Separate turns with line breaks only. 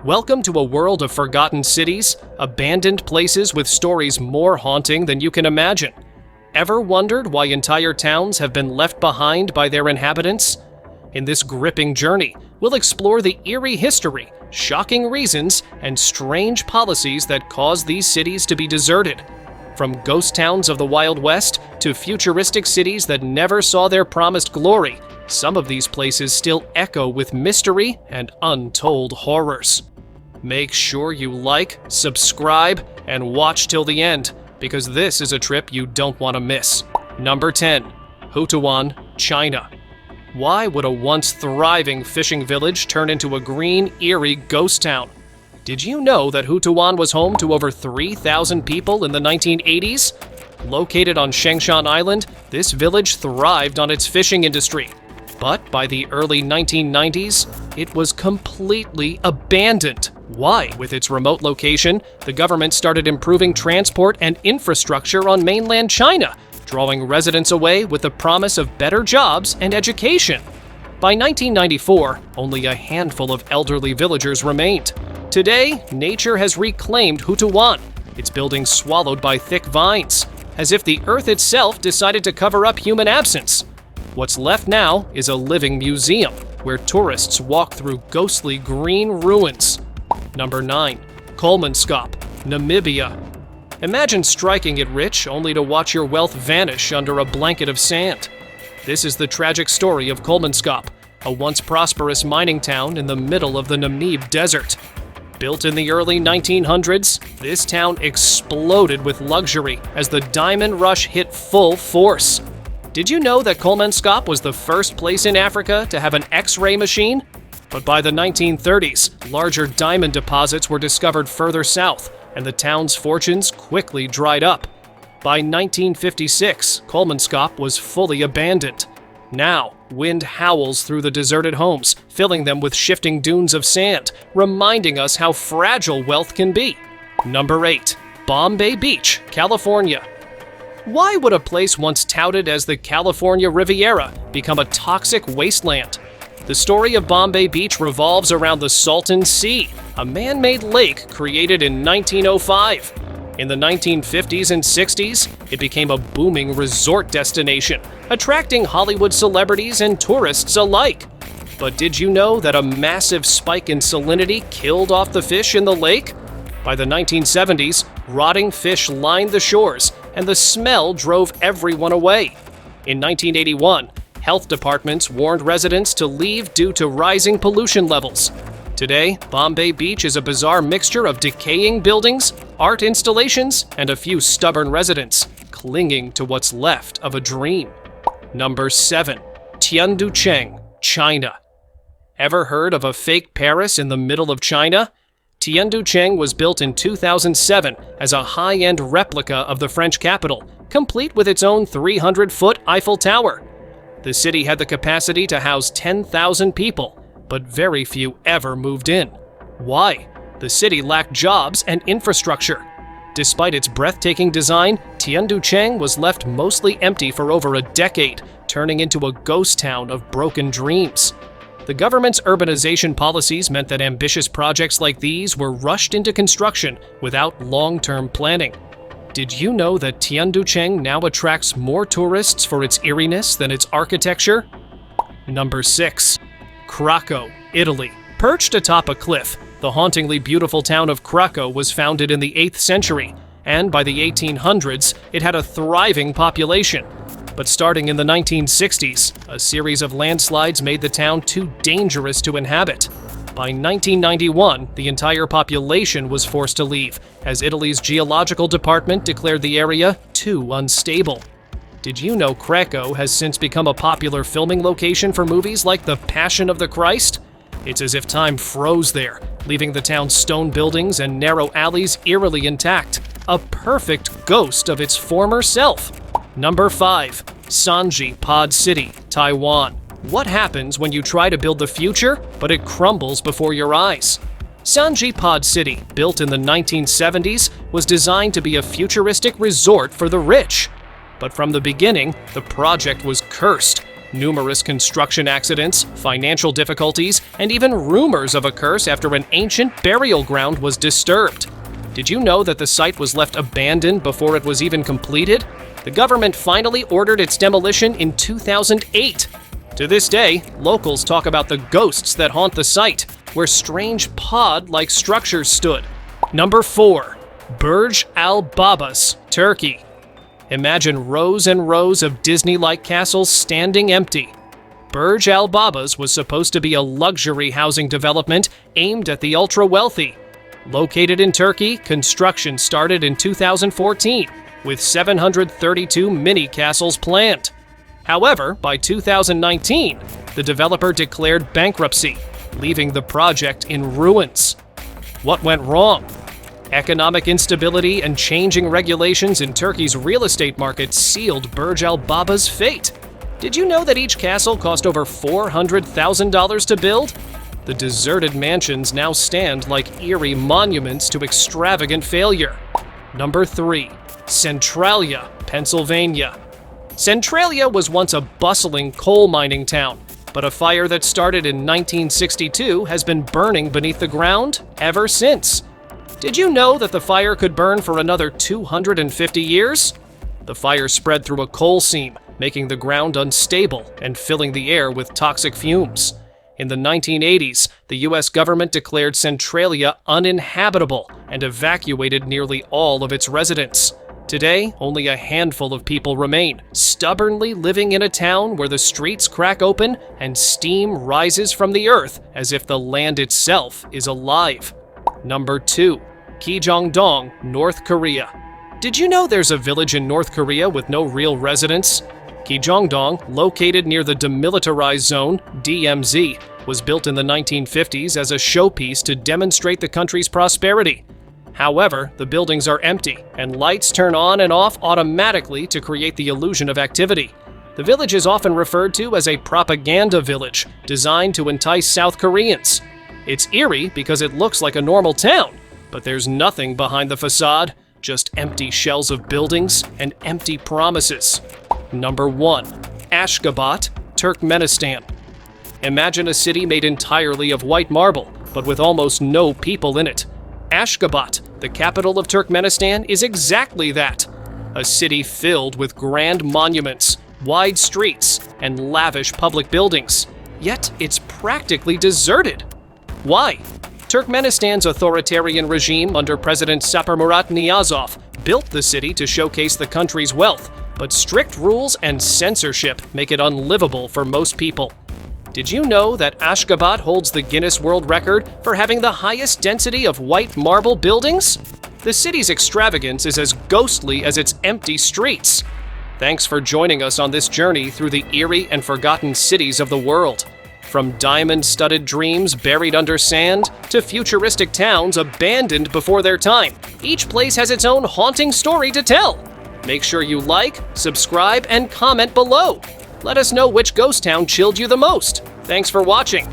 Welcome to a world of forgotten cities, abandoned places with stories more haunting than you can imagine. Ever wondered why entire towns have been left behind by their inhabitants? In this gripping journey, we'll explore the eerie history, shocking reasons, and strange policies that caused these cities to be deserted. From ghost towns of the Wild West to futuristic cities that never saw their promised glory, some of these places still echo with mystery and untold horrors. Make sure you like, subscribe, and watch till the end, because this is a trip you don't want to miss. Number 10. Hutan China. Why would a once thriving fishing village turn into a green, eerie ghost town? Did you know that Hutan was home to over 3,000 people in the 1980s? Located on Shengshan Island, this village thrived on its fishing industry. But by the early 1990s, it was completely abandoned. Why? With its remote location, the government started improving transport and infrastructure on mainland China, drawing residents away with the promise of better jobs and education. By 1994, only a handful of elderly villagers remained. Today, nature has reclaimed Hutan, its buildings swallowed by thick vines, as if the earth itself decided to cover up human absence. What's left now is a living museum, where tourists walk through ghostly green ruins. Number 9. Kolmanskop, Namibia. Imagine striking it rich only to watch your wealth vanish under a blanket of sand. This is the tragic story of Kolmanskop, a once prosperous mining town in the middle of the Namib Desert. Built in the early 1900s, this town exploded with luxury as the diamond rush hit full force. Did you know that Kolmanskop was the first place in Africa to have an X-ray machine? But by the 1930s, larger diamond deposits were discovered further south, and the town's fortunes quickly dried up. By 1956, Kolmanskop was fully abandoned. Now, wind howls through the deserted homes, filling them with shifting dunes of sand, reminding us how fragile wealth can be. Number 8. Bombay Beach, California. Why would a place once touted as the California Riviera become a toxic wasteland? The story of Bombay Beach revolves around the Salton Sea, a man-made lake created in 1905. In the 1950s and 60s, it became a booming resort destination, attracting Hollywood celebrities and tourists alike. But did you know that a massive spike in salinity killed off the fish in the lake? By the 1970s, rotting fish lined the shores, and the smell drove everyone away. In 1981, health departments warned residents to leave due to rising pollution levels. Today, Bombay Beach is a bizarre mixture of decaying buildings, art installations, and a few stubborn residents, clinging to what's left of a dream. Number 7. Tiu Chang, China. Ever heard of a fake Paris in the middle of China? Tiu Chang was built in 2007 as a high-end replica of the French capital, complete with its own 300-foot Eiffel Tower. The city had the capacity to house 10,000 people, but very few ever moved in. Why? The city lacked jobs and infrastructure. Despite its breathtaking design, Tiu Chang was left mostly empty for over a decade, turning into a ghost town of broken dreams. The government's urbanization policies meant that ambitious projects like these were rushed into construction without long-term planning. Did you know that Tiu Chang now attracts more tourists for its eeriness than its architecture? Number 6. Croco, Italy. Perched atop a cliff, the hauntingly beautiful town of Croco was founded in the 8th century, and by the 1800s, it had a thriving population. But starting in the 1960s, a series of landslides made the town too dangerous to inhabit. By 1991, the entire population was forced to leave, as Italy's geological department declared the area too unstable. Did you know Croco has since become a popular filming location for movies like The Passion of the Christ? It's as if time froze there, leaving the town's stone buildings and narrow alleys eerily intact, a perfect ghost of its former self. Number 5. Sanji Pod City, Taiwan. What happens when you try to build the future, but it crumbles before your eyes? Sanji Pod City, built in the 1970s, was designed to be a futuristic resort for the rich. But from the beginning, the project was cursed, Numerous construction accidents, financial difficulties, and even rumors of a curse after an ancient burial ground was disturbed. Did you know that the site was left abandoned before it was even completed? The government finally ordered its demolition in 2008. To this day, locals talk about the ghosts that haunt the site, where strange pod-like structures stood. Number 4. Burge Albas, Turkey. Imagine rows and rows of Disney-like castles standing empty. Burge Albas was supposed to be a luxury housing development aimed at the ultra-wealthy. Located in Turkey, construction started in 2014, with 732 mini-castles planned. However, by 2019, the developer declared bankruptcy, leaving the project in ruins. What went wrong? Economic instability and changing regulations in Turkey's real estate market sealed Burge Albas's fate. Did you know that each castle cost over $400,000 to build? The deserted mansions now stand like eerie monuments to extravagant failure. Number 3. Centralia, Pennsylvania. Centralia was once a bustling coal mining town, but a fire that started in 1962 has been burning beneath the ground ever since. Did you know that the fire could burn for another 250 years? The fire spread through a coal seam, making the ground unstable and filling the air with toxic fumes. In the 1980s, the U.S. government declared Centralia uninhabitable and evacuated nearly all of its residents. Today, only a handful of people remain, stubbornly living in a town where the streets crack open and steam rises from the earth as if the land itself is alive. Number 2. Kijangdong, North Korea. Did you know there's a village in North Korea with no real residents? Kijangdong, located near the Demilitarized Zone, DMZ, was built in the 1950s as a showpiece to demonstrate the country's prosperity. However, the buildings are empty, and lights turn on and off automatically to create the illusion of activity. The village is often referred to as a propaganda village, designed to entice South Koreans. It's eerie because it looks like a normal town, but there's nothing behind the facade, just empty shells of buildings and empty promises. Number 1. Ashgabat, Turkmenistan. Imagine a city made entirely of white marble, but with almost no people in it. Ashgabat, the capital of Turkmenistan, is exactly that. A city filled with grand monuments, wide streets, and lavish public buildings. Yet it's practically deserted. Why? Turkmenistan's authoritarian regime under President Saparmurat Niyazov built the city to showcase the country's wealth, but strict rules and censorship make it unlivable for most people. Did you know that Ashgabat holds the Guinness World Record for having the highest density of white marble buildings? The city's extravagance is as ghostly as its empty streets. Thanks for joining us on this journey through the eerie and forgotten cities of the world. From diamond-studded dreams buried under sand to futuristic towns abandoned before their time, each place has its own haunting story to tell. Make sure you like, subscribe, and comment below. Let us know which ghost town chilled you the most. Thanks for watching.